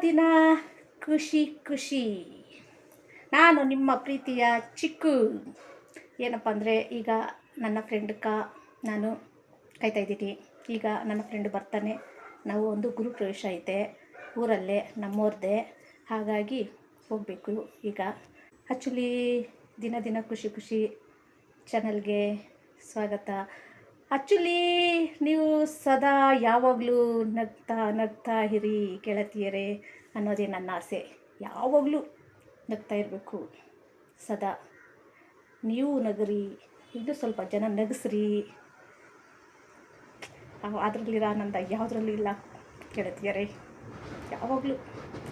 ದಿನ ಖುಷಿ ಖುಷಿ. ನಾನು ನಿಮ್ಮ ಪ್ರೀತಿಯ ಚಿಕ್ಕು. ಏನಪ್ಪ ಅಂದರೆ, ಈಗ ನನ್ನ ನಾನು ಕಾಯ್ತಾ ಇದ್ದೀನಿ. ಈಗ ನನ್ನ ಫ್ರೆಂಡ್ ಬರ್ತಾನೆ. ನಾವು ಒಂದು ಗೃಹಪ್ರವೇಶ ಐತೆ ಊರಲ್ಲೇ, ನಮ್ಮೂರದೇ. ಹಾಗಾಗಿ ಹೋಗಬೇಕು ಈಗ. ಆ್ಯಕ್ಚುಲಿ ದಿನ ದಿನ ಖುಷಿ ಖುಷಿ ಚಾನಲ್ಗೆ ಸ್ವಾಗತ. ಆ್ಯಕ್ಚುಲಿ ನೀವು ಸದಾ ಯಾವಾಗಲೂ ನಗ್ತಾ ಇರಿ ಗೆಳತಿಯರೇ ಅನ್ನೋದೇ ನನ್ನ ಆಸೆ. ಯಾವಾಗಲೂ ನಗ್ತಾ ಇರಬೇಕು ಸದಾ. ನೀವು ನಗರಿ, ಇನ್ನೂ ಸ್ವಲ್ಪ ಜನ ನಗಿಸ್ರಿ. ಅದರಲ್ಲಿರೋ ಆನಂದ ಯಾವುದ್ರಲ್ಲೂ ಇಲ್ಲ ಗೆಳತಿಯರೇ. ಯಾವಾಗಲೂ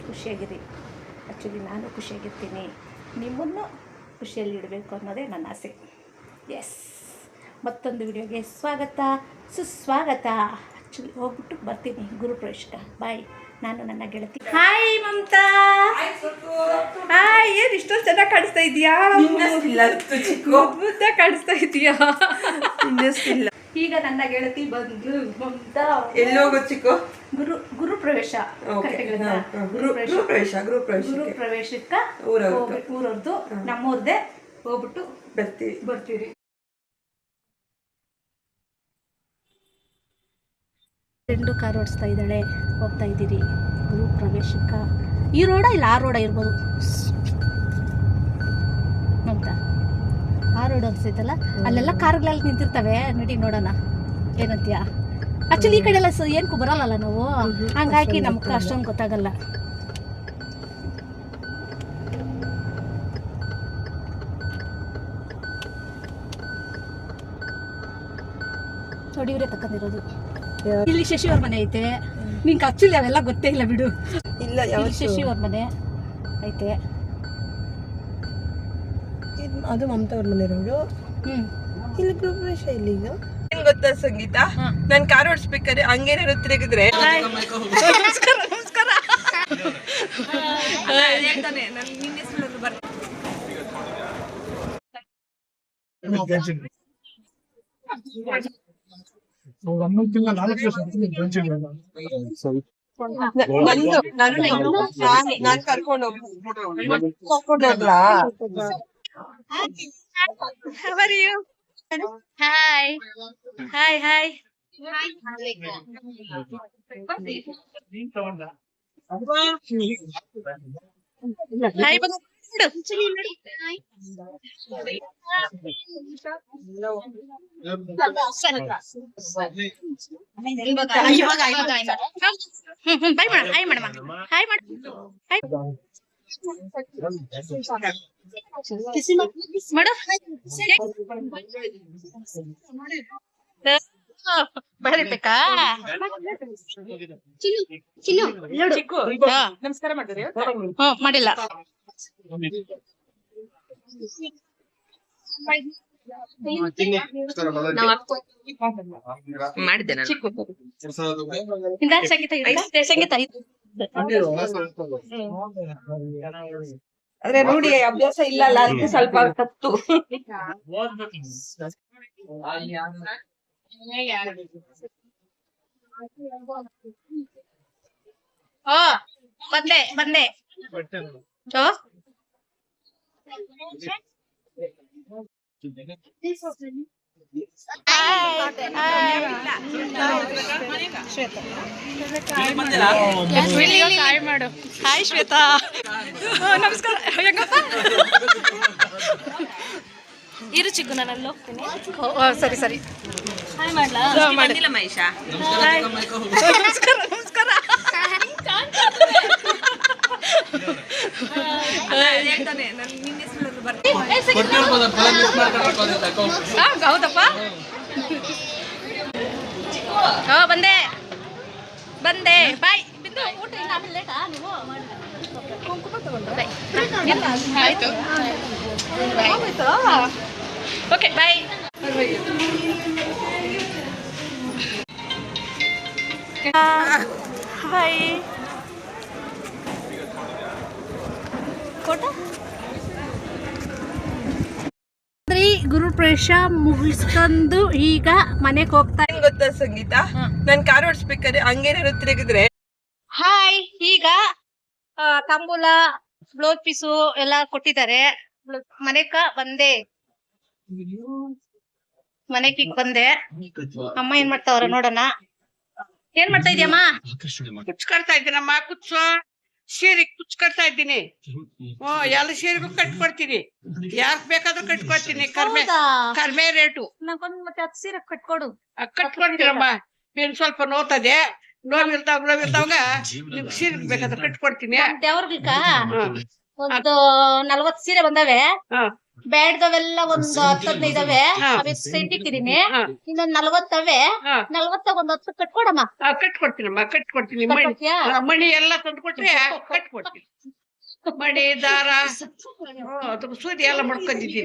ಖುಷಿಯಾಗಿರಿ. ಆ್ಯಕ್ಚುಲಿ ನಾನು ಖುಷಿಯಾಗಿರ್ತೀನಿ, ನಿಮ್ಮನ್ನು ಖುಷಿಯಲ್ಲಿ ಇಡಬೇಕು ಅನ್ನೋದೇ ನನ್ನ ಆಸೆ. ಎಸ್, ಮತ್ತೊಂದು ವಿಡಿಯೋಗೆ ಸ್ವಾಗತ ಸುಸ್ವಾಗತ. ಆ್ಯಕ್ಚುಲಿ ಹೋಗ್ಬಿಟ್ಟು ಬರ್ತೀನಿ ಗುರುಪ್ರವೇಶಕ್ಕೆ. ಬಾಯ್. ನಾನು ನನ್ನ ಗೆಳತಿ. ಹಾಯ್ ಮಮತಾ. ಹಾಯ್, ಏನು ಇಷ್ಟೊಂದು ಚೆನ್ನಾಗಿ ಕಾಣಿಸ್ತಾ ಇದೆಯಾ? ಮುದ್ದ ಕಾಣಿಸ್ತಾ ಇದೆಯಾ? ಈಗ ನನ್ನ ಗೆಳತಿ ಬಂದು ಮಮತಾ. ಎಲ್ಲೋಗೋ ಚಿಕ್ಕು? ಗುರುಪ್ರವೇಶ. ಗುರುಪ್ರವೇಶಕ್ಕೆ ಊರವ್ರದ್ದು, ನಮ್ಮೂರ್ದೆ. ಹೋಗ್ಬಿಟ್ಟು ಬರ್ತೀರಿ. ಫ್ರೆಂಡು ಕಾರ್ ಓಡಿಸ್ತಾ ಇದ್ದಾಳೆ, ಹೋಗ್ತಾ ಇದ್ದೀರಿ ಗೃಹಪ್ರವೇಶಕ್ಕೆ. ಈ ರೋಡ ಇಲ್ಲ ಆ ರೋಡ ಇರ್ಬೋದು ಅಂತ. ಆ ರೋಡ್ ಅನ್ಸೈತಲ್ಲ, ಅಲ್ಲೆಲ್ಲ ಕಾರ್ಗಳೆಲ್ಲ ನಿಂತಿರ್ತವೆ. ನಡಿ ನೋಡೋಣ, ಏನಂತೀಯ? ಆ್ಯಕ್ಚುಲಿ ಈ ಕಡೆ ಎಲ್ಲ ಏನಕ್ಕೂ ಬರಲ್ಲ ನಾವು, ಹಂಗಾಗಿ ನಮ್ಗೆ ಅಷ್ಟೊಂದು ಗೊತ್ತಾಗಲ್ಲ. ನೋಡಿ, ಇವರೇ ತಕ್ಕಂದಿರೋದು. ಇಲ್ಲಿ ಶಶಿ ಅವ್ರ ಮನೆ ಐತೆ. ನಿಂಗೆ ಆಕ್ಚುಲಿ ಅವೆಲ್ಲ ಗೊತ್ತೇ ಇಲ್ಲ ಬಿಡು. ಇಲ್ಲ, ಶಶಿ ಅವ್ರ ಮನೆ ಐತೆ. ಅದು ಮಮತಾ ಅವ್ರ ಮನೆ ರೋಡು. ಇಲ್ಲಿ ಗೃಹಪ್ರವೇಶ ಇಲ್ಲಿ. ಈಗ ಏನ್ ಗೊತ್ತಾ ಸಂಗೀತ, ನಾನು ಕಾರ್ ಓಡಿಸ್ಬೇಕಾದ್ರೆ ಹಂಗೇನಾದ್ರು ತಿರುಗಿದ್ರೆ ನಮಸ್ಕಾರ ಹೇಳ್ತಾನೆ. ನಾನು ನಿನ್ನ ಹೆಸರು ನಾನು ಕರ್ಕೊಂಡು ಹೋಗ್ಲಾ? How are you? Hi. Hi. Hi. ಬರಬೇಕಾ? ನಮಸ್ಕಾರ ಮಾಡಿದ್ರಿ? ಮಾಡಿಲ್ಲ. ಮಾಡಿದ್ದೇನೆ. ಸಂಗೀತ ಆದ್ರೆ ರೂಢಿ ಅಭ್ಯಾಸ ಇಲ್ಲಲ್ಲ, ಅದಕ್ಕೆ ಸ್ವಲ್ಪ ತಪ್ಪು. ಬಂದೆ. ಮಾಡು. ಹಾಯ್ ಶ್ವೇತಾ. ನಮಸ್ಕಾರ. ಹೆಂಗಪ್ಪ? ಇರು ಚಿಕ್ಕು, ನಾನು ಅಲ್ಲಿ ಹೋಗ್ತೀನಿ. ಸರಿ. ಹಾಯ್ ಮಾಡ್ಲಾ? ಮಾಡಿಲ್ಲ ಮಹೇಶ. ನಮಸ್ಕಾರ. ಹೇಳ್ತಾನೆ. ನಾನು ನಿನ್ನ ಹೆಸರು ಹೌದಪ್ಪ. ಬಂದೆ. ಬಾಯ್. ಬಿಂದು, ಊಟ ಇಲ್ಲ, ಆಮೇಲೆ ಲೇಟಾ? ನೀವು ಕುಂಕುಮ ತಗೊಂಡ್ರೆ ಆಯ್ತು. ಓಕೆ, ಬಾಯ್. ಹಾಯ್. ಫೋಟೋ ಗುರುಪ್ರವೇಶ ಮುಗಿಸ್ಕೊಂಡು ಈಗ ಮನೆಗೆ ಹೋಗ್ತಾ. ಗೊತ್ತಾ ಸಂಗೀತ, ನಾನು ಕಾರ್ ಓಡಿಸ್ಬೇಕಾದ್ರೆ ಹಂಗೇನಾದ್ರು ತಿರುಗಿದ್ರೆ. ಹಾಯ್. ಈಗ ತಾಂಬೂಲ ಬ್ಲೌಸ್ ಪೀಸು ಎಲ್ಲ ಕೊಟ್ಟಿದ್ದಾರೆ. ಮನೆಕ ಬಂದೆ, ಮನೆಗೆ ಬಂದೆ. ಅಮ್ಮ ಏನ್ ಮಾಡ್ತಾವ್ರ ನೋಡೋಣ. ಏನ್ ಮಾಡ್ತಾ ಇದೀಯಮ್ಮ? ಕುಚ್ಚು ಕಟ್ತಾ ಇದ್ದೀನಮ್ಮ. ಕುಚ್ಚು ಸೀರೆ ಕುಚ್ಚು ಕಟ್ತಾ ಇದ್ದೀನಿ. ಎಲ್ಲ ಸೀರೆಗೂ ಕಟ್ಕೊಡ್ತೀನಿ. ಯಾಕ್ ಬೇಕಾದ್ರೂ ಕಟ್ಕೊಡ್ತೀನಿ. ಕಡಿಮೆ ರೇಟು. ನಂಗೊಂದ್ ಮತ್ತೆ 10 ಸೀರೆ ಕಟ್ಕೊಡು. ಕಟ್ಕೊಡ್ತೀನಮ್ಮ. ಏನ್ ಸ್ವಲ್ಪ ನೋತದೆ, ನೋವಿರ್ತಾವಾಗ ನಿಮ್ ಸೀರೆ ಬೇಕಾದ್ರೆ ಕಟ್ಕೊಡ್ತೀನಿ. ದೇವ್ರಗ್ಲಿಕ ಒಂದು 40 ಸೀರೆ ಬಂದವೆ. ಬೇಡ್ದವೆಲ್ಲ ಒಂದು 10-15 ಇದಾವೆ. ಅವೆ ಇಟ್ಟಿದ್ದೀನಿ. ಇನ್ನೊಂದ್ 40 ಅವೆ. 40 ಒಂದ್ 10 ಕಟ್ಕೊಡಮ್ಮ. ಕಟ್ಕೊಡ್ತೀನಮ್ಮ, ಕಟ್ಕೊಡ್ತೀನಿ. ಮಣಿ ಎಲ್ಲ ತಂದು ಕೊಟ್ರೆ ಕಟ್ಕೊಡ್ತೀನಿ. ಮಣಿ ದಾರ ಸೂದಿ ಎಲ್ಲ ಮಾಡ್ಕೊಂಡಿದ್ದೀನಿ.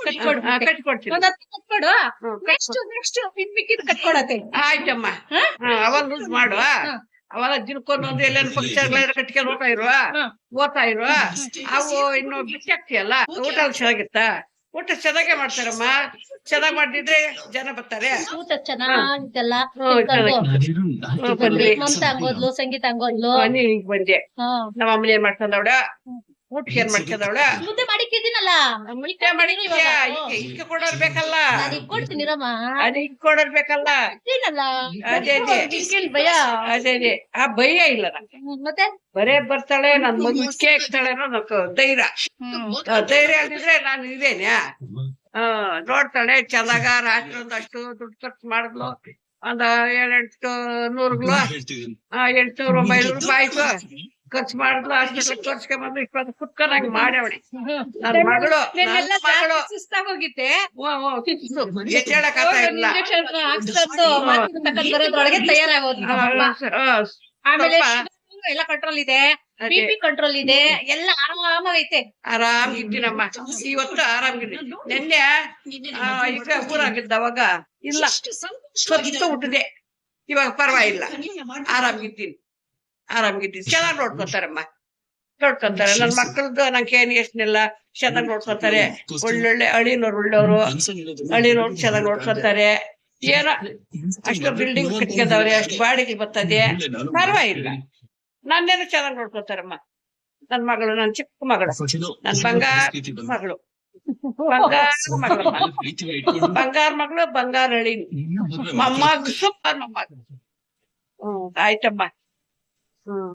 ಕಟ್ಕೊಡ್ತೀನಿ. ಒಂದ್ 10 ಕಟ್ಕೊಡು. ನೆಕ್ಸ್ಟ್ ಮಿಕ್ಕಿದ್ ಕಟ್ಕೊಡತ್ತೆ. ಆಯ್ತಮ್ಮ. ಅವಾಗ ಲೂಸ್ ಮಾಡುವ. ಅವೆಲ್ಲ ದಿನಕ್ಕೊಂದೊಂದು ಎಲ್ಲೇನು ಪಕ್ಷ ಕಟ್ಕೊಂಡು ಓದ್ತಾ ಇರುವ ಅವು ಇನ್ನು ಬಿಟ್ಟು ಹಾಕ್ತಿಯಲ್ಲ. ಊಟ ಚೆನ್ನಾಗಿತ್ತ? ಊಟ ಚೆನ್ನಾಗೇ ಮಾಡ್ತಾರಮ್ಮ. ಚೆನ್ನಾಗ್ ಮಾಡಿದ್ರೆ ಜನ ಬರ್ತಾರೆ. ಊಟ ಚೆನ್ನಾಗಿತ್ತಲ್ಲ. ಮಮತಾ ಹಂಗೋದ್ಲು, ಸಂಗೀತ ಹಂಗೋದ್ಲು. ನೀನ್ ಬಂದೆ. ನಮ್ಮ ಅಮ್ಮನ ಏನ್ ಮಾಡ್ಕೊಂಡವಳ? ಊಟಕ್ಕೆ ಏನ್ ಮಾಡ್ಕೊಂಡವಳ? ಮುದ್ದೆ ಮಾಡಿಕ್ಕಿದ್ದೀನಲ್ಲ. ಮುದ್ದೆ ಮಾಡಿದ್ಯಾ? ಇಕ್ಕೆ ಕೊಡೋರ್ ಬೇಕಲ್ಲ. ಕೊಡ್ತೀನಿ ರಮ್ಮ. ಅದು ಇಕ್ ಕೊಡೋರ್ ಬೇಕಲ್ಲ. ಅದೇ ಭಯ. ಅದೇ ಆ ಭಯ ಇಲ್ಲ. ಮತ್ತೆ ಬರೇ ಬರ್ತಾಳೆ, ನನ್ ಮಗುಕ್ಕೆ ಹಾಕ್ತಾಳೆ ಅನ್ನೋ ಧೈರ್ಯ. ಧೈರ್ಯ ಅಂದಿದ್ರೆ ನಾನು ಇದೇನೆ. ನೋಡ್ತಾಳೆ ಚೆನ್ನಾಗ. ರಾತ್ರಿ ಒಂದಷ್ಟು ದುಡ್ಡು ಖರ್ಚು ಮಾಡಿದ್ಲು. ಒಂದ್ 700-800 800-900 ರೂಪಾಯಿ ಆಯ್ತು ಖರ್ಚು ಮಾಡಿದ್ಲು. ಹಾಸ್ಪಿಟಲ್ ತೋರ್ಸ್ಕೊಂಡ್ಬಂದು ಇಷ್ಟೊಂದು ಕುತ್ಕೊಂಡಂಗ್ ಮಾಡ್ಯಾವಳಿ ನನ್ ಮಗಳು. ಸುಸ್ತಾಗೋಗಿತ್ತೆ. ಎಚ್ಚೇಳಕ್ ಇಲ್ಲ. ಬರೋದ್ರೊಳಗೆ ತಯಾರಾಗೋದು. ಆಮೇಲೆ ಎಲ್ಲ ಕಂಟ್ರೋಲ್ ಇದೆ, BP ಕಂಟ್ರೋಲ್ ಇದೆ, ಎಲ್ಲ ಆರಾಮಾಗೈತೆ. ಆರಾಮ್ ಇದ್ದೀನಮ್ಮ. ಇವತ್ತು ಆರಾಮಿದ್ದೀನಿ. ನೆನ್ನೆ ಈಗ ಊರಾಗಿದ್ದವಾಗ ಇಲ್ಲ ಸ್ವತ್ತು ಹುಟ್ಟಿದೆ. ಇವಾಗ ಪರವಾಗಿಲ್ಲ. ಆರಾಮಿದ್ದೀನಿ. ಚೆನ್ನಾಗ್ ನೋಡ್ಕೊತಾರಮ್ಮ. ನೋಡ್ಕೊಂತಾರೆ. ನನ್ ಮಕ್ಕಳದ್ದು ನಂಗೆ ಏನ್ ಎಷ್ಟನೆಲ್ಲ ಚೆನ್ನಾಗ್ ನೋಡ್ಕೊತಾರೆ. ಒಳ್ಳೊಳ್ಳೆ ಅಳಿನವ್ರು ಒಳ್ಳೆಯವರು. ಅಳಿನವ್ರು ಚೆನ್ನಾಗ್ ನೋಡ್ಕೊತಾರೆ. ಏನೋ ಅಷ್ಟು ಬಿಲ್ಡಿಂಗ್ ಕಟ್ಕೊಂಡವ್ರೆ, ಅಷ್ಟು ಬಾಡಿಗೆ ಬರ್ತದೆ. ಪರವಾಗಿಲ್ಲ. ನನ್ನೇನು ಚೆನ್ನಾಗ್ ನೋಡ್ಕೊತಾರಮ್ಮ. ನನ್ ಮಗಳು, ನನ್ ಚಿಕ್ಕ ಮಗಳು, ನನ್ ಬಂಗಾರ ಮಗಳು. ಬಂಗಾರ ಮಗಳು, ಬಂಗಾರ ಅಳಿ ಮೊಮ್ಮಗ. ಆಯ್ತಮ್ಮ.